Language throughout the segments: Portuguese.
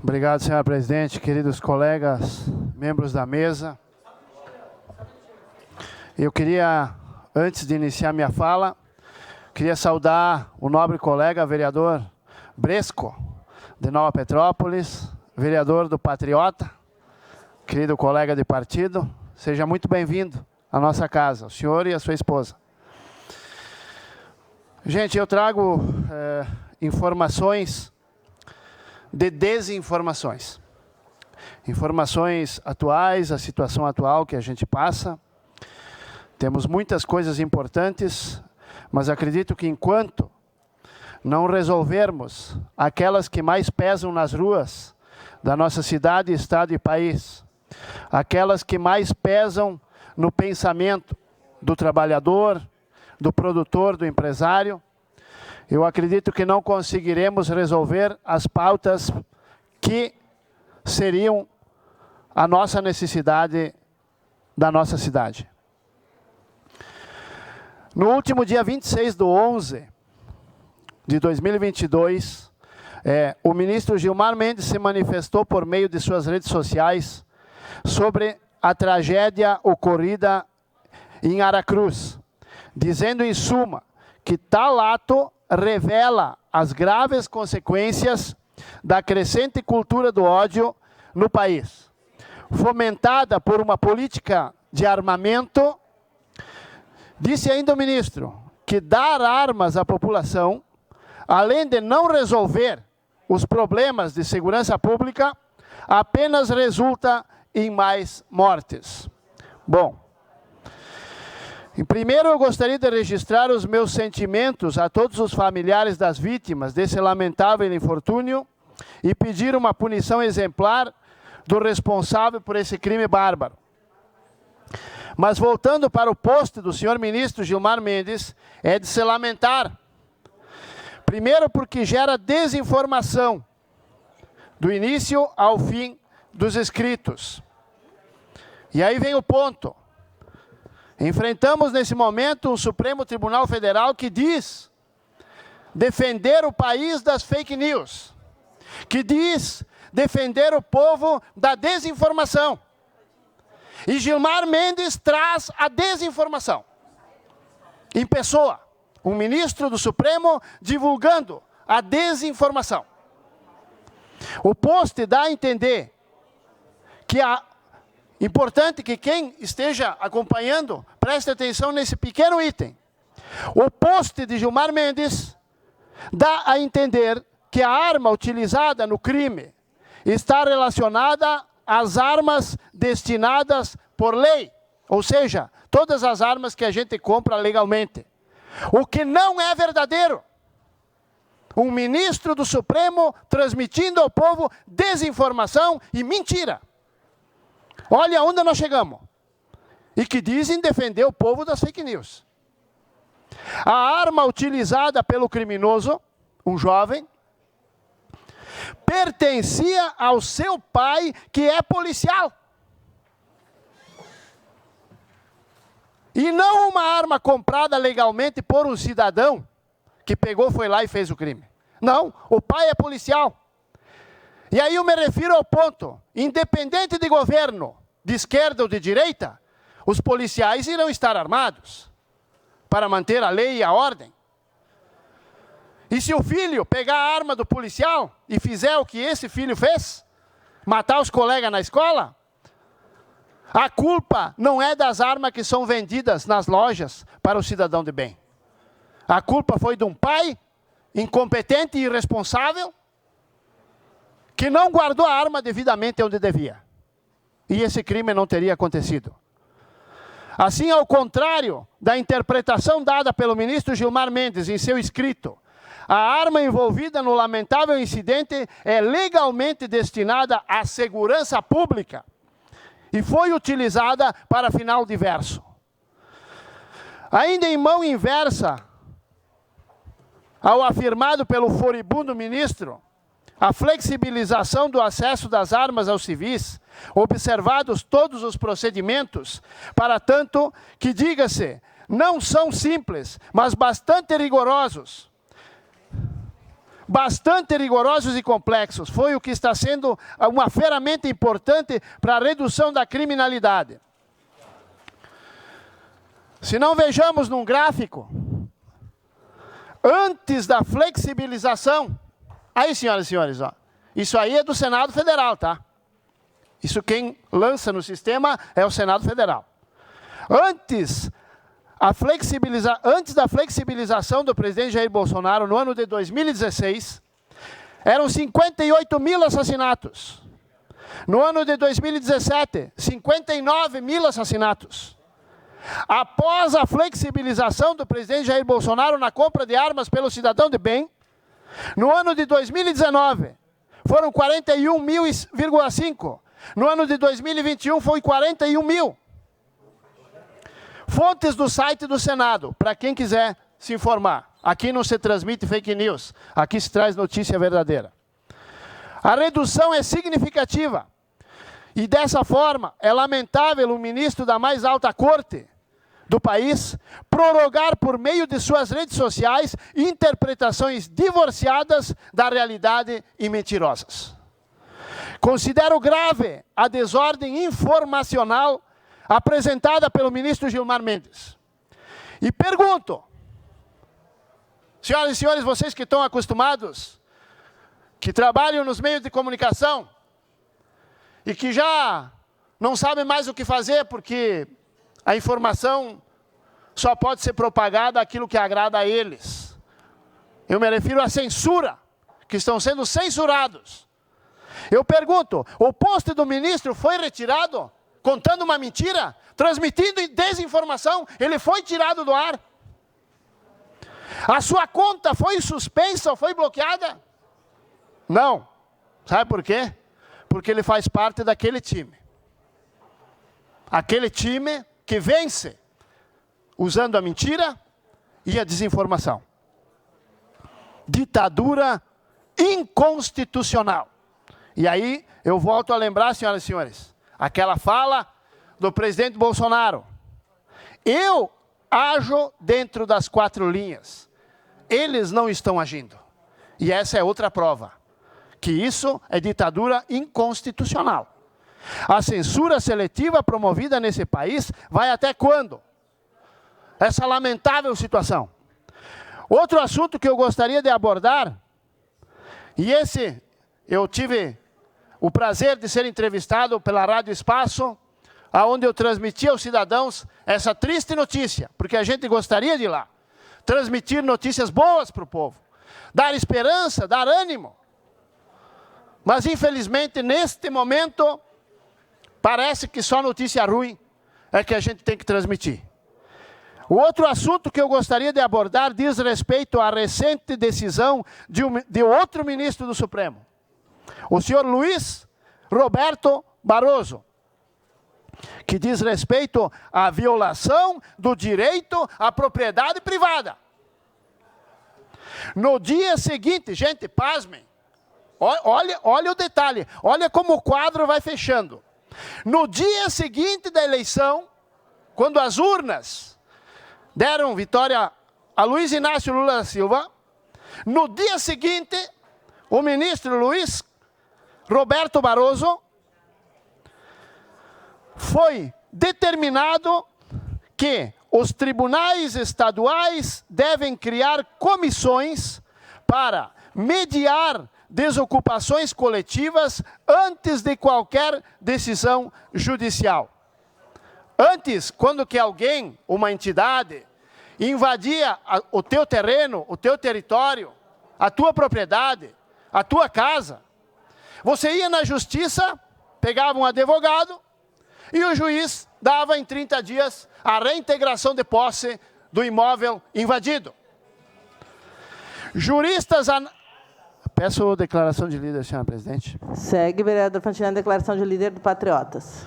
Obrigado, senhora presidente, queridos colegas, membros da mesa. Eu queria, antes de iniciar minha fala, queria saudar o nobre colega vereador Bresco, de Nova Petrópolis, vereador do Patriota, querido colega de partido. Seja muito bem-vindo à nossa casa, o senhor e a sua esposa. Gente, eu trago informações de desinformações. Informações atuais, a situação atual que a gente passa. Temos muitas coisas importantes, mas acredito que enquanto não resolvermos aquelas que mais pesam nas ruas da nossa cidade, estado e país, aquelas que mais pesam no pensamento do trabalhador, do produtor, do empresário, eu acredito que não conseguiremos resolver as pautas que seriam a nossa necessidade da nossa cidade. No último dia 26/11 de 2022, o ministro Gilmar Mendes se manifestou por meio de suas redes sociais sobre a tragédia ocorrida em Aracruz, dizendo em suma que tal ato revela as graves consequências da crescente cultura do ódio no país, fomentada por uma política de armamento. Disse ainda o ministro que dar armas à população, além de não resolver os problemas de segurança pública, apenas resulta em mais mortes. Bom, primeiro eu gostaria de registrar os meus sentimentos a todos os familiares das vítimas desse lamentável infortúnio e pedir uma punição exemplar do responsável por esse crime bárbaro. Mas voltando para o post do senhor ministro Gilmar Mendes, é de se lamentar. Primeiro porque gera desinformação, do início ao fim dos escritos. E aí vem o ponto. Enfrentamos nesse momento um Supremo Tribunal Federal que diz defender o país das fake news, que diz defender o povo da desinformação. E Gilmar Mendes traz a desinformação em pessoa, um ministro do Supremo divulgando a desinformação. O post dá a entender que importante que quem esteja acompanhando preste atenção nesse pequeno item. O post de Gilmar Mendes dá a entender que a arma utilizada no crime está relacionada às armas destinadas por lei, ou seja, todas as armas que a gente compra legalmente. O que não é verdadeiro. Um ministro do Supremo transmitindo ao povo desinformação e mentira. Olha onde nós chegamos. E que dizem defender o povo das fake news. A arma utilizada pelo criminoso, um jovem, pertencia ao seu pai, que é policial. E não uma arma comprada legalmente por um cidadão que pegou, foi lá e fez o crime. Não, o pai é policial. E aí eu me refiro ao ponto, independente de governo, de esquerda ou de direita, os policiais irão estar armados para manter a lei e a ordem. E se o filho pegar a arma do policial e fizer o que esse filho fez, matar os colegas na escola, a culpa não é das armas que são vendidas nas lojas para o cidadão de bem. A culpa foi de um pai incompetente e irresponsável que não guardou a arma devidamente onde devia. E esse crime não teria acontecido. Assim, ao contrário da interpretação dada pelo ministro Gilmar Mendes em seu escrito, a arma envolvida no lamentável incidente é legalmente destinada à segurança pública e foi utilizada para final diverso. Ainda em mão inversa ao afirmado pelo furibundo ministro, a flexibilização do acesso das armas aos civis, observados todos os procedimentos, para tanto que, diga-se, não são simples, mas bastante rigorosos. bastante rigorosos e complexos. Foi o que está sendo uma ferramenta importante para a redução da criminalidade. Se não vejamos num gráfico, antes da flexibilização, aí, senhoras e senhores, ó, isso aí é do Senado Federal, tá? Isso quem lança no sistema é o Senado Federal. Antes da flexibilização do presidente Jair Bolsonaro, no ano de 2016, eram 58 mil assassinatos. No ano de 2017, 59 mil assassinatos. Após a flexibilização do presidente Jair Bolsonaro na compra de armas pelo cidadão de bem, no ano de 2019, foram 41,5. No ano de 2021, foi 41 mil. Fontes do site do Senado, para quem quiser se informar. Aqui não se transmite fake news, aqui se traz notícia verdadeira. A redução é significativa. E dessa forma, é lamentável o ministro da mais alta corte do país prorrogar por meio de suas redes sociais interpretações divorciadas da realidade e mentirosas. Considero grave a desordem informacional apresentada pelo ministro Gilmar Mendes. E pergunto, senhoras e senhores, vocês que estão acostumados, que trabalham nos meios de comunicação e que já não sabem mais o que fazer porque a informação só pode ser propagada aquilo que agrada a eles. Eu me refiro à censura, que estão sendo censurados. Eu pergunto, o post do ministro foi retirado contando uma mentira, transmitindo desinformação, ele foi tirado do ar? A sua conta foi suspensa ou foi bloqueada? Não. Sabe por quê? Porque ele faz parte daquele time. Aquele time que vence usando a mentira e a desinformação. Ditadura inconstitucional. E aí eu volto a lembrar, senhoras e senhores, aquela fala do presidente Bolsonaro. Eu ajo dentro das 4 linhas. Eles não estão agindo. E essa é outra prova. Que isso é ditadura inconstitucional. A censura seletiva promovida nesse país vai até quando? Essa lamentável situação. Outro assunto que eu gostaria de abordar, e esse eu tive o prazer de ser entrevistado pela Rádio Espaço, onde eu transmiti aos cidadãos essa triste notícia, porque a gente gostaria de ir lá, transmitir notícias boas para o povo, dar esperança, dar ânimo. Mas infelizmente neste momento, parece que só notícia ruim é que a gente tem que transmitir. O outro assunto que eu gostaria de abordar diz respeito à recente decisão de outro ministro do Supremo, o senhor Luiz Roberto Barroso, que diz respeito à violação do direito à propriedade privada. No dia seguinte, gente, pasmem, olha o detalhe, olha como o quadro vai fechando. No dia seguinte da eleição, quando as urnas deram vitória a Luiz Inácio Lula da Silva, no dia seguinte, o ministro Luiz Roberto Barroso foi determinado que os tribunais estaduais devem criar comissões para mediar desocupações coletivas antes de qualquer decisão judicial. Antes, quando que alguém, uma entidade, invadia o teu terreno, o teu território, a tua propriedade, a tua casa, você ia na justiça, pegava um advogado e o juiz dava em 30 dias a reintegração de posse do imóvel invadido. Juristas... Peço declaração de líder, senhora presidente. Segue, vereador Fantinelli, declaração de líder do Patriotas.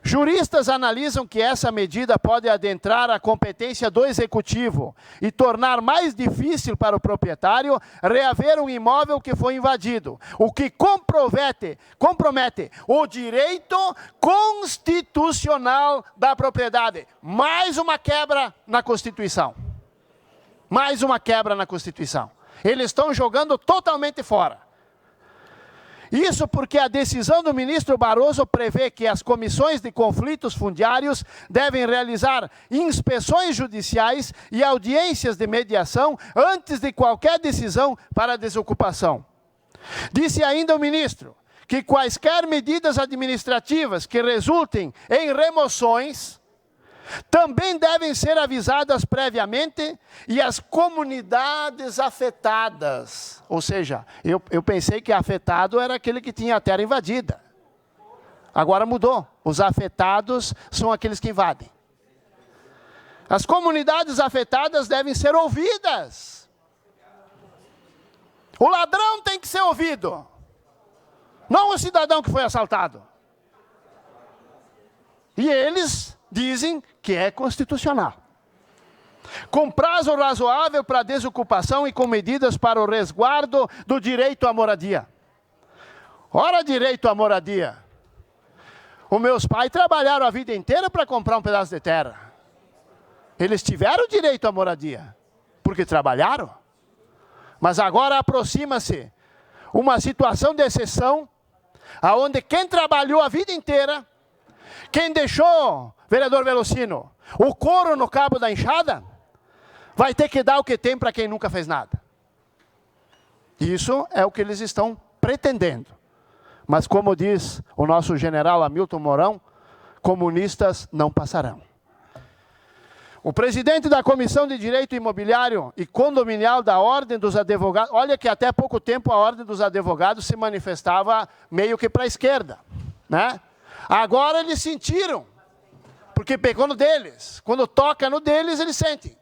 Juristas analisam que essa medida pode adentrar a competência do executivo e tornar mais difícil para o proprietário reaver um imóvel que foi invadido, o que compromete o direito constitucional da propriedade. Mais uma quebra na Constituição. Mais uma quebra na Constituição. Eles estão jogando totalmente fora. Isso porque a decisão do ministro Barroso prevê que as comissões de conflitos fundiários devem realizar inspeções judiciais e audiências de mediação antes de qualquer decisão para desocupação. Disse ainda o ministro que quaisquer medidas administrativas que resultem em remoções também devem ser avisadas previamente e as comunidades afetadas. Ou seja, eu pensei que afetado era aquele que tinha a terra invadida. Agora mudou. Os afetados são aqueles que invadem. As comunidades afetadas devem ser ouvidas. O ladrão tem que ser ouvido. Não o cidadão que foi assaltado. E eles dizem que é constitucional. Com prazo razoável para desocupação e com medidas para o resguardo do direito à moradia. Ora, direito à moradia. Os meus pais trabalharam a vida inteira para comprar um pedaço de terra. Eles tiveram direito à moradia, porque trabalharam. Mas agora aproxima-se uma situação de exceção, aonde quem trabalhou a vida inteira, quem deixou, vereador Velocino, o couro no cabo da enxada, vai ter que dar o que tem para quem nunca fez nada. Isso é o que eles estão pretendendo. Mas como diz o nosso general Hamilton Mourão, comunistas não passarão. O presidente da Comissão de Direito Imobiliário e Condominial da Ordem dos Advogados, olha que até pouco tempo a Ordem dos Advogados se manifestava meio que para a esquerda, né? Agora eles sentiram, porque pegou no deles. Quando toca no deles, eles sentem.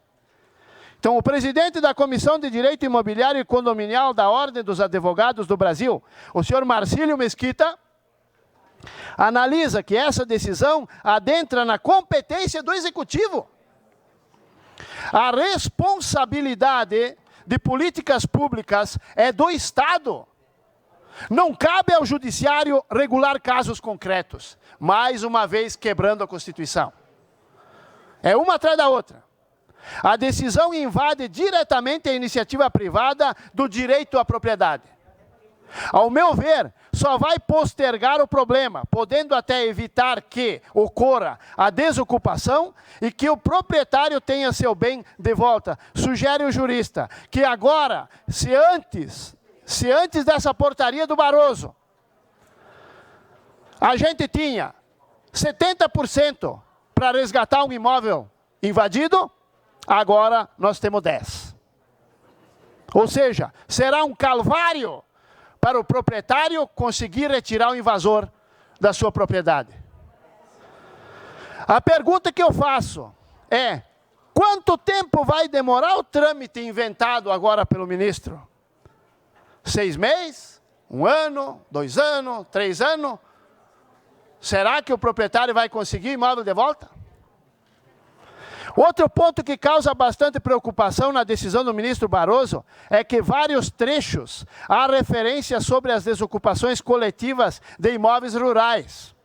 Então, o presidente da Comissão de Direito Imobiliário e Condominial da Ordem dos Advogados do Brasil, o senhor Marcílio Mesquita, analisa que essa decisão adentra na competência do Executivo. A responsabilidade de políticas públicas é do Estado. Não cabe ao Judiciário regular casos concretos, mais uma vez quebrando a Constituição. É uma atrás da outra. A decisão invade diretamente a iniciativa privada do direito à propriedade. Ao meu ver, só vai postergar o problema, podendo até evitar que ocorra a desocupação e que o proprietário tenha seu bem de volta. Sugere o jurista que agora, se antes dessa portaria do Barroso, a gente tinha 70% para resgatar um imóvel invadido, agora nós temos 10%. Ou seja, será um calvário para o proprietário conseguir retirar o invasor da sua propriedade. A pergunta que eu faço é: quanto tempo vai demorar o trâmite inventado agora pelo ministro? 6 meses? 1 ano? 2 anos? 3 anos? Será que o proprietário vai conseguir imóvel de volta? Outro ponto que causa bastante preocupação na decisão do ministro Barroso é que vários trechos há referência sobre as desocupações coletivas de imóveis rurais.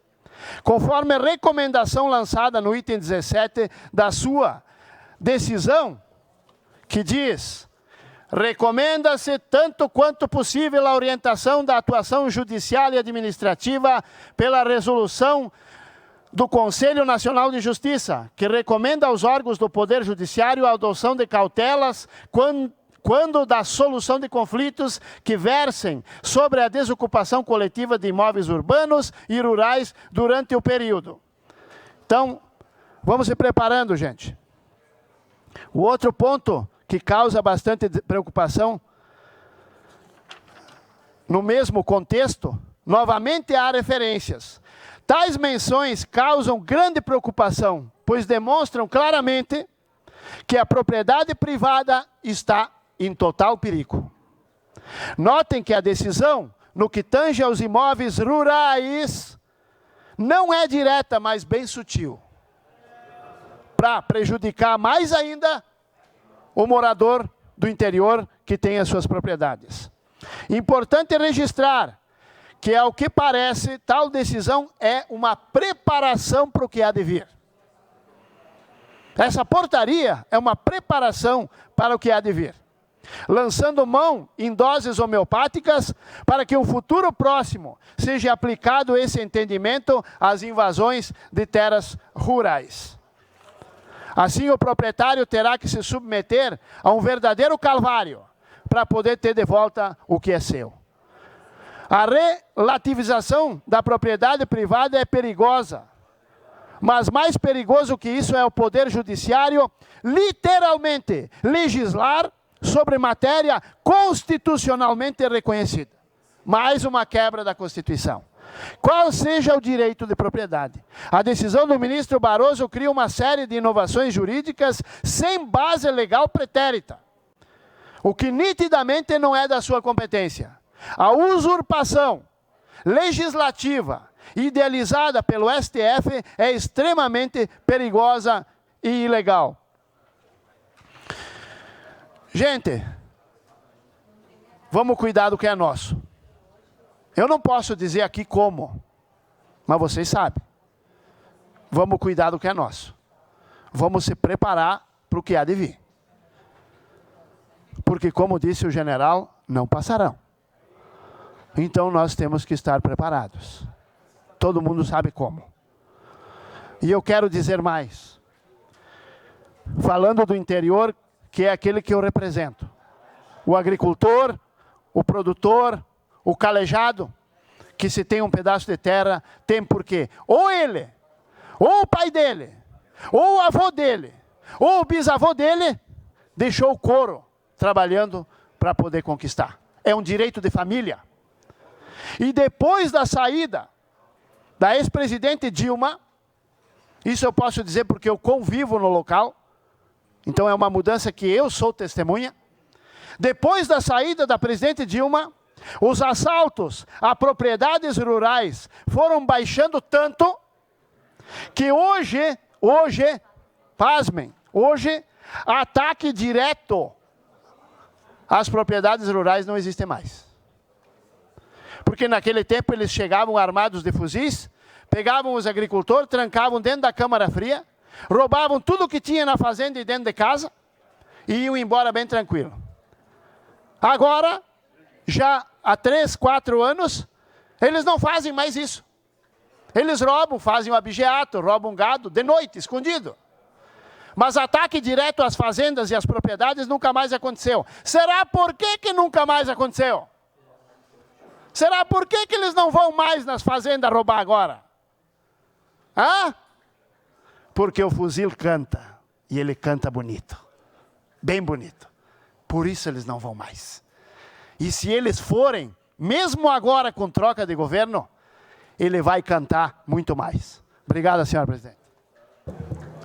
Conforme a recomendação lançada no item 17 da sua decisão, que diz: recomenda-se tanto quanto possível a orientação da atuação judicial e administrativa pela resolução do Conselho Nacional de Justiça, que recomenda aos órgãos do Poder Judiciário a adoção de cautelas quando da solução de conflitos que versem sobre a desocupação coletiva de imóveis urbanos e rurais durante o período. Então, vamos se preparando, gente. O outro ponto que causa bastante preocupação, no mesmo contexto, novamente há referências. Tais menções causam grande preocupação, pois demonstram claramente que a propriedade privada está em total perigo. Notem que a decisão, no que tange aos imóveis rurais, não é direta, mas bem sutil, para prejudicar mais ainda o morador do interior que tem as suas propriedades. Importante registrar que, ao que parece, tal decisão é uma preparação para o que há de vir. Essa portaria é uma preparação para o que há de vir. lançando mão em doses homeopáticas para que no futuro próximo seja aplicado esse entendimento às invasões de terras rurais. Assim, o proprietário terá que se submeter a um verdadeiro calvário para poder ter de volta o que é seu. A relativização da propriedade privada é perigosa, mas mais perigoso que isso é o poder judiciário literalmente legislar sobre matéria constitucionalmente reconhecida. Mais uma quebra da Constituição. Qual seja o direito de propriedade? A decisão do ministro Barroso cria uma série de inovações jurídicas sem base legal pretérita, o que nitidamente não é da sua competência. A usurpação legislativa idealizada pelo STF é extremamente perigosa e ilegal. Gente, vamos cuidar do que é nosso. Eu não posso dizer aqui como, mas vocês sabem. Vamos cuidar do que é nosso. Vamos se preparar para o que há de vir. Porque, como disse o general, não passarão. Então, nós temos que estar preparados. Todo mundo sabe como. E eu quero dizer mais. Falando do interior, que é aquele que eu represento. O agricultor, o produtor, o calejado, que se tem um pedaço de terra, tem por quê? Ou ele, ou o pai dele, ou o avô dele, ou o bisavô dele, deixou o couro trabalhando para poder conquistar. É um direito de família. E depois da saída da ex-presidente Dilma, isso eu posso dizer porque eu convivo no local, então é uma mudança que eu sou testemunha. Depois da saída da presidente Dilma, os assaltos a propriedades rurais foram baixando tanto que hoje, pasmem, hoje, ataque direto às propriedades rurais não existe mais. Porque naquele tempo eles chegavam armados de fuzis, pegavam os agricultores, trancavam dentro da câmara fria, roubavam tudo que tinha na fazenda e dentro de casa e iam embora bem tranquilo. Agora, já há 3, 4 anos, eles não fazem mais isso. Eles roubam, fazem o abigeato, roubam gado de noite, escondido. Mas ataque direto às fazendas e às propriedades nunca mais aconteceu. Será por que nunca mais aconteceu? Será por que eles não vão mais nas fazendas roubar agora? Hã? Porque o fuzil canta, e ele canta bonito. Bem bonito. Por isso eles não vão mais. E se eles forem, mesmo agora com troca de governo, ele vai cantar muito mais. Obrigado, senhora presidente.